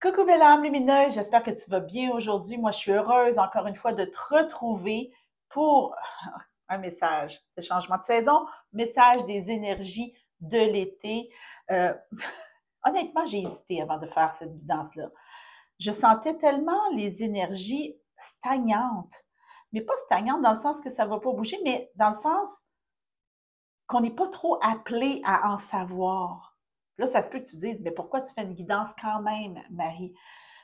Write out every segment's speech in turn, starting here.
Coucou belle âme lumineuse, j'espère que tu vas bien aujourd'hui. Moi, je suis heureuse encore une fois de te retrouver pour un message de changement de saison, message des énergies de l'été. Euh, Honnêtement, j'ai hésité avant de faire cette guidance-là. Je sentais tellement les énergies stagnantes, mais pas stagnantes dans le sens que ça va pas bouger, mais dans le sens qu'on n'est pas trop appelé à en savoir. Là, ça se peut que tu te dises, mais pourquoi tu fais une guidance quand même, Marie?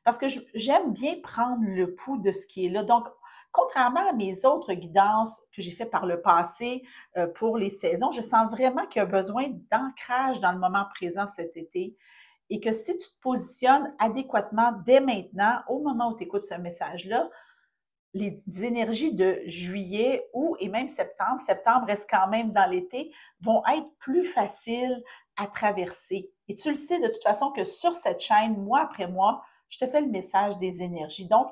Parce que j'aime bien prendre le pouls de ce qui est là. Donc, contrairement à mes autres guidances que j'ai fait par le passé pour les saisons, je sens vraiment qu'il y a besoin d'ancrage dans le moment présent cet été et que si tu te positionnes adéquatement dès maintenant, au moment où tu écoutes ce message-là, les énergies de juillet, août et même septembre reste quand même dans l'été, vont être plus faciles à traverser. Et tu le sais de toute façon que sur cette chaîne, mois après mois, je te fais le message des énergies. Donc,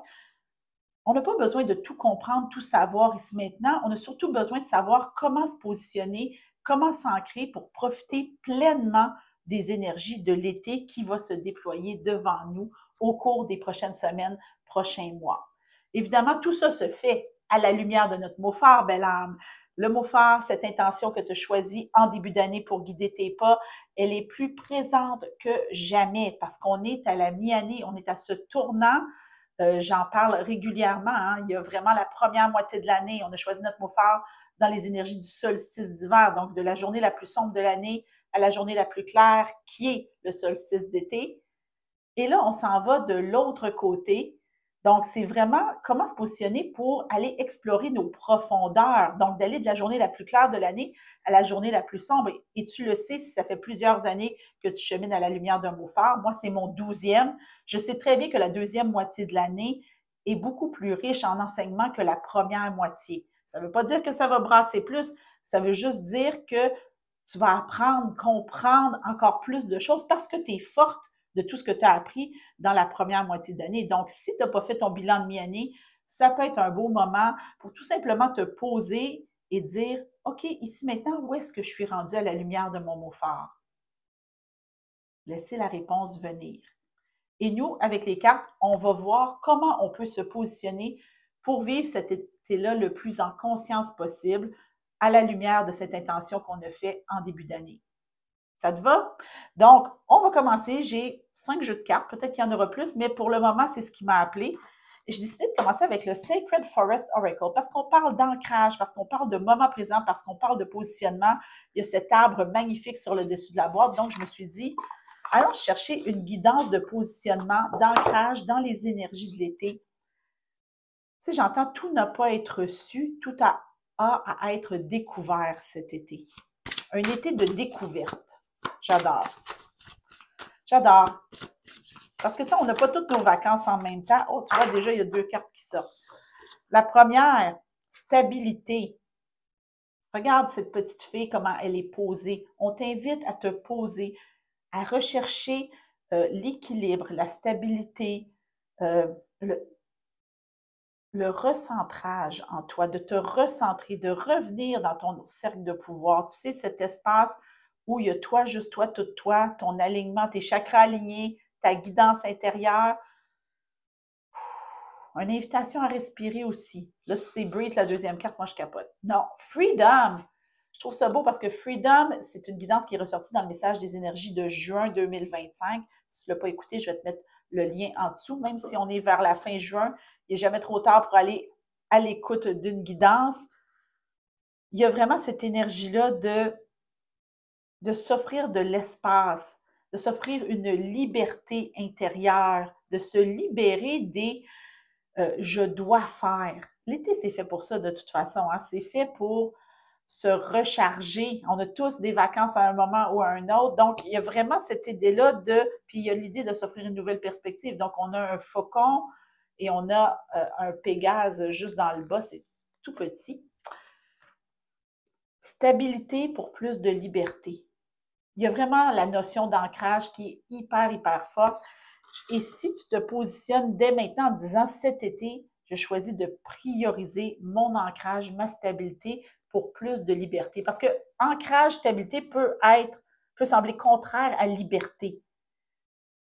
on n'a pas besoin de tout comprendre, tout savoir ici maintenant. On a surtout besoin de savoir comment se positionner, comment s'ancrer pour profiter pleinement des énergies de l'été qui va se déployer devant nous au cours des prochaines semaines, prochains mois. Évidemment, tout ça se fait à la lumière de notre mot phare, belle âme. Le mot phare, cette intention que tu as choisie en début d'année pour guider tes pas, elle est plus présente que jamais parce qu'on est à la mi-année, on est à ce tournant. J'en parle régulièrement. Hein. Il y a vraiment la première moitié de l'année. On a choisi notre mot phare dans les énergies du solstice d'hiver, donc de la journée la plus sombre de l'année à la journée la plus claire, qui est le solstice d'été. Et là, on s'en va de l'autre côté. Donc, c'est vraiment comment se positionner pour aller explorer nos profondeurs. Donc, d'aller de la journée la plus claire de l'année à la journée la plus sombre. Et tu le sais, si ça fait plusieurs années que tu chemines à la lumière d'un mot phare, moi, c'est mon 12e. Je sais très bien que la deuxième moitié de l'année est beaucoup plus riche en enseignement que la première moitié. Ça ne veut pas dire que ça va brasser plus. Ça veut juste dire que tu vas apprendre, comprendre encore plus de choses parce que tu es forte de tout ce que tu as appris dans la première moitié d'année. Donc, si tu n'as pas fait ton bilan de mi-année, ça peut être un beau moment pour tout simplement te poser et dire, OK, ici maintenant, où est-ce que je suis rendue à la lumière de mon mot phare? Laissez la réponse venir. Et nous, avec les cartes, on va voir comment on peut se positionner pour vivre cet été-là le plus en conscience possible à la lumière de cette intention qu'on a fait en début d'année. Ça te va? Donc, on va commencer. J'ai 5 jeux de cartes. Peut-être qu'il y en aura plus, mais pour le moment, c'est ce qui m'a appelé. Et j'ai décidé de commencer avec le Sacred Forest Oracle parce qu'on parle d'ancrage, parce qu'on parle de moment présent, parce qu'on parle de positionnement. Il y a cet arbre magnifique sur le dessus de la boîte. Donc, je me suis dit, allons chercher une guidance de positionnement, d'ancrage dans les énergies de l'été. Tu sais, j'entends tout n'a pas à être su, tout a à être découvert cet été. Un été de découverte. J'adore. J'adore. Parce que ça, on n'a pas toutes nos vacances en même temps. Oh, tu vois, déjà, il y a 2 cartes qui sortent. La première, stabilité. Regarde cette petite fille, comment elle est posée. On t'invite à te poser, à rechercher l'équilibre, la stabilité, euh, le, le recentrage en toi, de te recentrer, de revenir dans ton cercle de pouvoir. Tu sais, cet espace où il y a toi, juste toi, tout toi, ton alignement, tes chakras alignés, ta guidance intérieure. Une invitation à respirer aussi. Là, si c'est Breathe, la deuxième carte, moi, je capote. Non, Freedom. Je trouve ça beau parce que Freedom, c'est une guidance qui est ressortie dans le message des énergies de juin 2025. Si tu ne l'as pas écouté, je vais te mettre le lien en dessous. Même si on est vers la fin juin, il n'est jamais trop tard pour aller à l'écoute d'une guidance. Il y a vraiment cette énergie-là de s'offrir de l'espace, de s'offrir une liberté intérieure, de se libérer des je dois faire. L'été, c'est fait pour ça de toute façon. Hein? C'est fait pour se recharger. On a tous des vacances à un moment ou à un autre. Donc, il y a vraiment cette idée-là puis il y a l'idée de s'offrir une nouvelle perspective. Donc, on a un faucon et on a un Pégase juste dans le bas, c'est tout petit. Stabilité pour plus de liberté. Il y a vraiment la notion d'ancrage qui est hyper, hyper forte. Et si tu te positionnes dès maintenant en disant cet été, je choisis de prioriser mon ancrage, ma stabilité pour plus de liberté. Parce que ancrage, stabilité peut sembler contraire à liberté.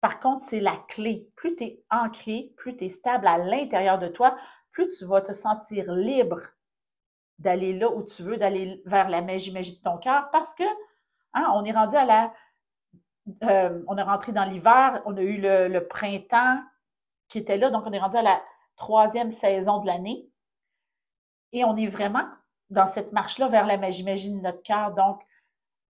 Par contre, c'est la clé. Plus tu es ancré, plus tu es stable à l'intérieur de toi, plus tu vas te sentir libre d'aller là où tu veux, d'aller vers la magie de ton cœur, parce que on est rendu on est rentré dans l'hiver, on a eu le printemps qui était là, donc on est rendu à la 3e saison de l'année, et on est vraiment dans cette marche-là vers la magie de notre cœur. Donc,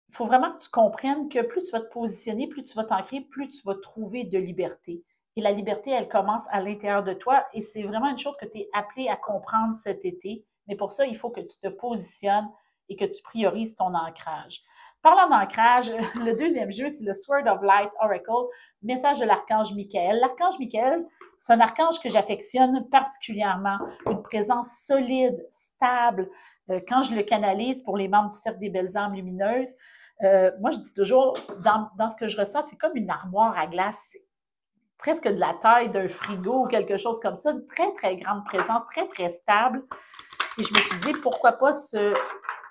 il faut vraiment que tu comprennes que plus tu vas te positionner, plus tu vas t'ancrer, plus tu vas trouver de liberté. Et la liberté, elle commence à l'intérieur de toi, et c'est vraiment une chose que tu es appelé à comprendre cet été. Mais pour ça, il faut que tu te positionnes et que tu priorises ton ancrage. Parlant d'ancrage, le deuxième jeu, c'est le Sword of Light Oracle, message de l'archange Michael. L'archange Michael, c'est un archange que j'affectionne particulièrement, une présence solide, stable. Quand je le canalise pour les membres du Cercle des Belles âmes lumineuses, moi, je dis toujours, dans ce que je ressens, c'est comme une armoire à glace, presque de la taille d'un frigo ou quelque chose comme ça, une très, très grande présence, très, très stable. Et je me suis dit, pourquoi pas se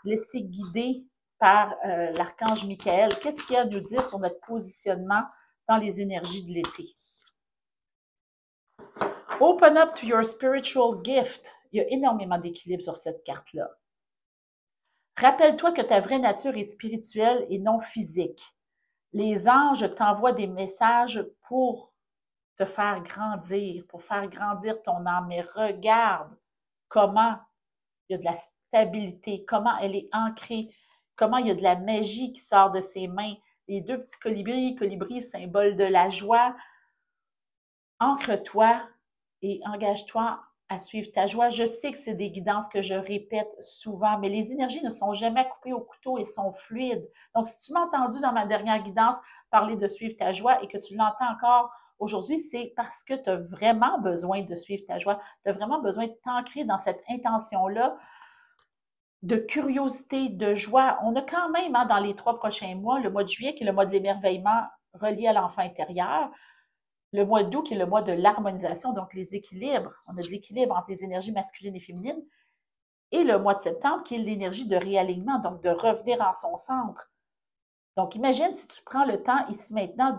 laisser guider par l'archange Michael? Qu'est-ce qu'il y a à nous dire sur notre positionnement dans les énergies de l'été? Open up to your spiritual gift. Il y a énormément d'équilibre sur cette carte-là. Rappelle-toi que ta vraie nature est spirituelle et non physique. Les anges t'envoient des messages pour te faire grandir, pour faire grandir ton âme. Mais regarde comment il y a de la stabilité, comment elle est ancrée, comment il y a de la magie qui sort de ses mains. Les 2 petits colibris, symbole de la joie. Ancre-toi et engage-toi à suivre ta joie. Je sais que c'est des guidances que je répète souvent, mais les énergies ne sont jamais coupées au couteau et sont fluides. Donc, si tu m'as entendu dans ma dernière guidance parler de suivre ta joie et que tu l'entends encore aujourd'hui, c'est parce que tu as vraiment besoin de suivre ta joie. Tu as vraiment besoin de t'ancrer dans cette intention-là de curiosité, de joie. On a quand même, dans les 3 prochains mois, le mois de juillet qui est le mois de l'émerveillement relié à l'enfant intérieur, le mois d'août qui est le mois de l'harmonisation, donc les équilibres. On a de l'équilibre entre les énergies masculines et féminines. Et le mois de septembre qui est l'énergie de réalignement, donc de revenir en son centre. Donc, imagine si tu prends le temps ici maintenant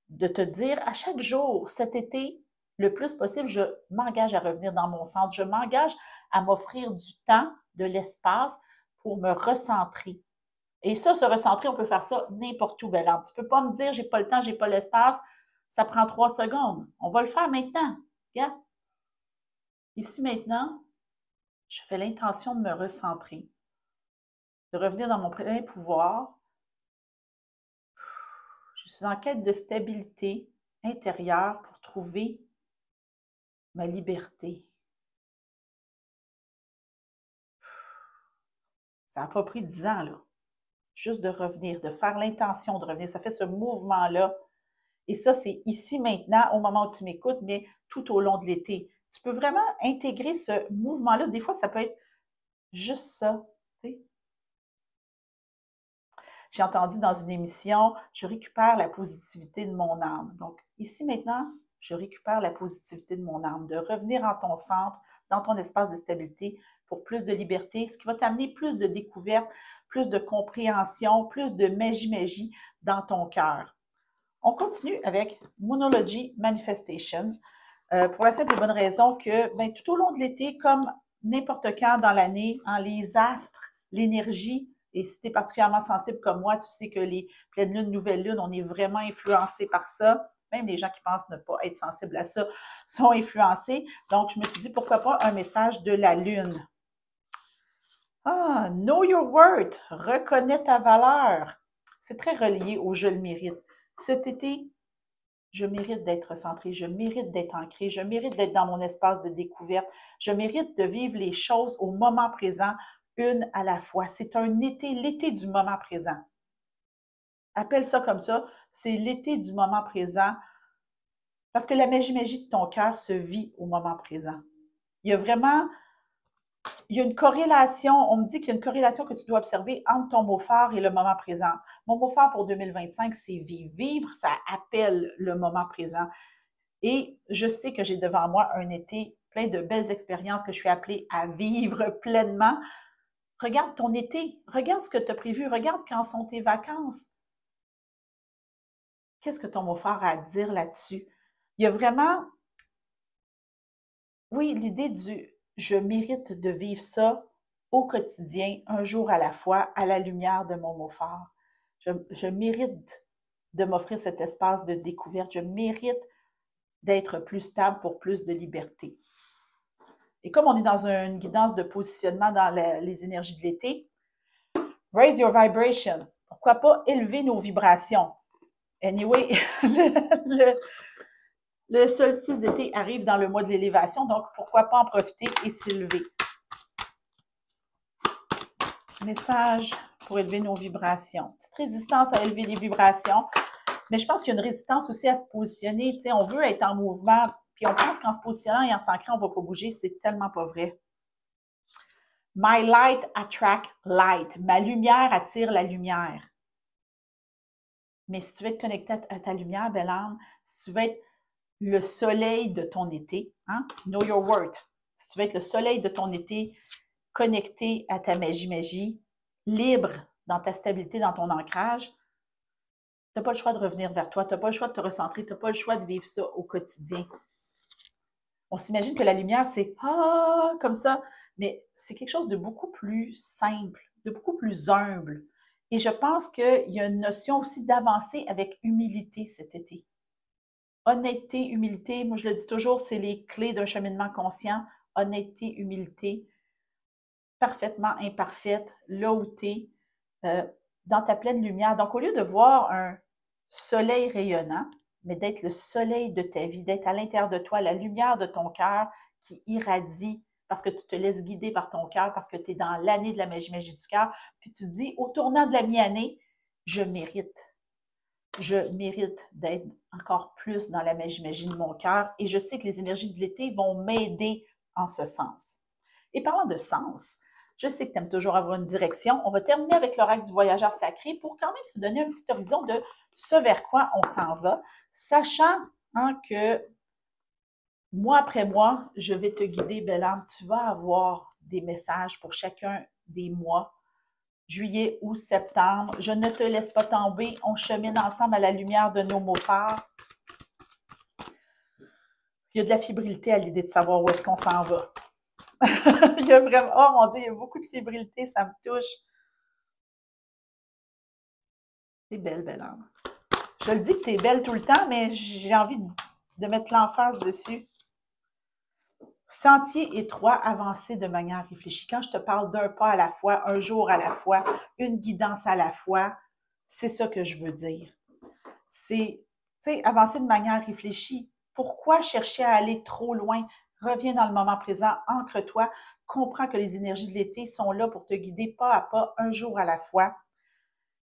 de te dire à chaque jour, cet été, le plus possible, je m'engage à revenir dans mon centre. Je m'engage à m'offrir du temps, de l'espace pour me recentrer. Et ça, se recentrer, on peut faire ça n'importe où, Belle. Tu ne peux pas me dire, j'ai pas le temps, j'ai pas l'espace. Ça prend 3 secondes. On va le faire maintenant. Regarde. Ici, maintenant, je fais l'intention de me recentrer, de revenir dans mon plein pouvoir. Je suis en quête de stabilité intérieure pour trouver ma liberté. Ça n'a pas pris 10 ans, là. Juste de revenir, de faire l'intention de revenir. Ça fait ce mouvement-là. Et ça, c'est ici maintenant, au moment où tu m'écoutes, mais tout au long de l'été. Tu peux vraiment intégrer ce mouvement-là. Des fois, ça peut être juste ça. J'ai entendu dans une émission, je récupère la positivité de mon âme. Donc, ici maintenant, je récupère la positivité de mon âme, de revenir en ton centre, dans ton espace de stabilité pour plus de liberté, ce qui va t'amener plus de découverte, plus de compréhension, plus de magie dans ton cœur. On continue avec Moonology Manifestation pour la simple et bonne raison que tout au long de l'été, comme n'importe quand dans l'année, les astres, l'énergie, et si tu es particulièrement sensible comme moi, tu sais que les pleines lunes, nouvelles lunes, on est vraiment influencé par ça. Même les gens qui pensent ne pas être sensibles à ça sont influencés. Donc, je me suis dit, pourquoi pas un message de la lune. Know your worth, reconnais ta valeur. C'est très relié au je le mérite. Cet été, je mérite d'être centrée, je mérite d'être ancrée, je mérite d'être dans mon espace de découverte, je mérite de vivre les choses au moment présent, une à la fois. C'est un été, l'été du moment présent. Appelle ça comme ça, c'est l'été du moment présent, parce que la magie de ton cœur se vit au moment présent. Il y a une corrélation, on me dit qu'il y a une corrélation que tu dois observer entre ton mot phare et le moment présent. Mon mot phare pour 2025, c'est vivre. Vivre, ça appelle le moment présent. Et je sais que j'ai devant moi un été plein de belles expériences que je suis appelée à vivre pleinement. Regarde ton été, regarde ce que tu as prévu, regarde quand sont tes vacances. Qu'est-ce que ton mot fort a à dire là-dessus? Il y a vraiment, oui, l'idée du je mérite de vivre ça au quotidien, un jour à la fois, à la lumière de mon mot fort. Je mérite de m'offrir cet espace de découverte. Je mérite d'être plus stable pour plus de liberté. Et comme on est dans une guidance de positionnement dans les énergies de l'été, raise your vibration. Pourquoi pas élever nos vibrations? Anyway, le solstice d'été arrive dans le mois de l'élévation, donc pourquoi pas en profiter et s'élever. Message pour élever nos vibrations. Petite résistance à élever les vibrations, mais je pense qu'il y a une résistance aussi à se positionner. Tu sais, on veut être en mouvement, puis on pense qu'en se positionnant et en s'ancrant, on ne va pas bouger. C'est tellement pas vrai. My light attract light. Ma lumière attire la lumière. Mais si tu veux être connecté à ta lumière, belle âme, si tu veux être le soleil de ton été, hein? Know your worth. Si tu veux être le soleil de ton été, connecté à ta magie, libre dans ta stabilité, dans ton ancrage, tu n'as pas le choix de revenir vers toi, tu n'as pas le choix de te recentrer, tu n'as pas le choix de vivre ça au quotidien. On s'imagine que la lumière, c'est « ah » comme ça, mais c'est quelque chose de beaucoup plus simple, de beaucoup plus humble. Et je pense qu'il y a une notion aussi d'avancer avec humilité cet été. Honnêteté, humilité, moi je le dis toujours, c'est les clés d'un cheminement conscient. Honnêteté, humilité, parfaitement imparfaite, là où tu es, dans ta pleine lumière. Donc, au lieu de voir un soleil rayonnant, mais d'être le soleil de ta vie, d'être à l'intérieur de toi, la lumière de ton cœur qui irradie parce que tu te laisses guider par ton cœur, parce que tu es dans l'année de la magie du cœur, puis tu te dis, au tournant de la mi-année, je mérite d'être encore plus dans la magie de mon cœur et je sais que les énergies de l'été vont m'aider en ce sens. Et parlant de sens, je sais que tu aimes toujours avoir une direction. On va terminer avec l'oracle du voyageur sacré pour quand même se donner un petit horizon de ce vers quoi on s'en va, sachant que mois après mois, je vais te guider, belle âme. Tu vas avoir des messages pour chacun des mois, juillet, août, septembre. Je ne te laisse pas tomber. On chemine ensemble à la lumière de nos mots phares. Il y a de la fébrilité à l'idée de savoir où est-ce qu'on s'en va. Il y a vraiment, oh mon Dieu, il y a beaucoup de fébrilité, ça me touche. T'es belle, belle âme. Je le dis que t'es belle tout le temps, mais j'ai envie de mettre l'emphase dessus. Sentier étroit, avancer de manière réfléchie. Quand je te parle d'un pas à la fois, un jour à la fois, une guidance à la fois, c'est ça que je veux dire. C'est, tu sais, avancer de manière réfléchie. Pourquoi chercher à aller trop loin? Reviens dans le moment présent, ancre-toi, comprends que les énergies de l'été sont là pour te guider pas à pas, un jour à la fois.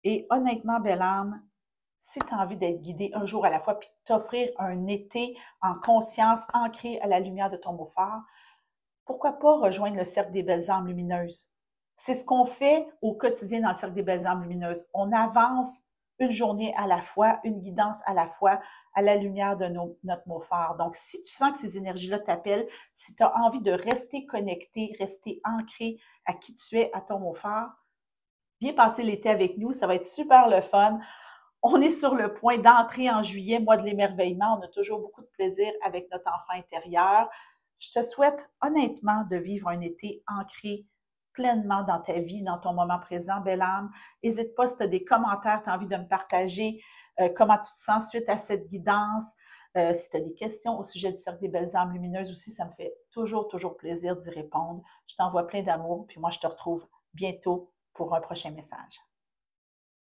Et honnêtement, belle âme, si tu as envie d'être guidé un jour à la fois, puis t'offrir un été en conscience, ancré à la lumière de ton mot phare, pourquoi pas rejoindre le Cercle des belles âmes lumineuses? C'est ce qu'on fait au quotidien dans le Cercle des belles âmes lumineuses. On avance une journée à la fois, une guidance à la fois, à la lumière de notre mot phare. Donc, si tu sens que ces énergies-là t'appellent, si tu as envie de rester connecté, rester ancré à qui tu es, à ton mot phare, viens passer l'été avec nous, ça va être super le fun. On est sur le point d'entrer en juillet, mois de l'émerveillement. On a toujours beaucoup de plaisir avec notre enfant intérieur. Je te souhaite honnêtement de vivre un été ancré pleinement dans ta vie, dans ton moment présent, belle âme. N'hésite pas si tu as des commentaires, tu as envie de me partager comment tu te sens suite à cette guidance. Si tu as des questions au sujet du Cercle des belles âmes lumineuses aussi, ça me fait toujours plaisir d'y répondre. Je t'envoie plein d'amour, puis moi, je te retrouve bientôt pour un prochain message.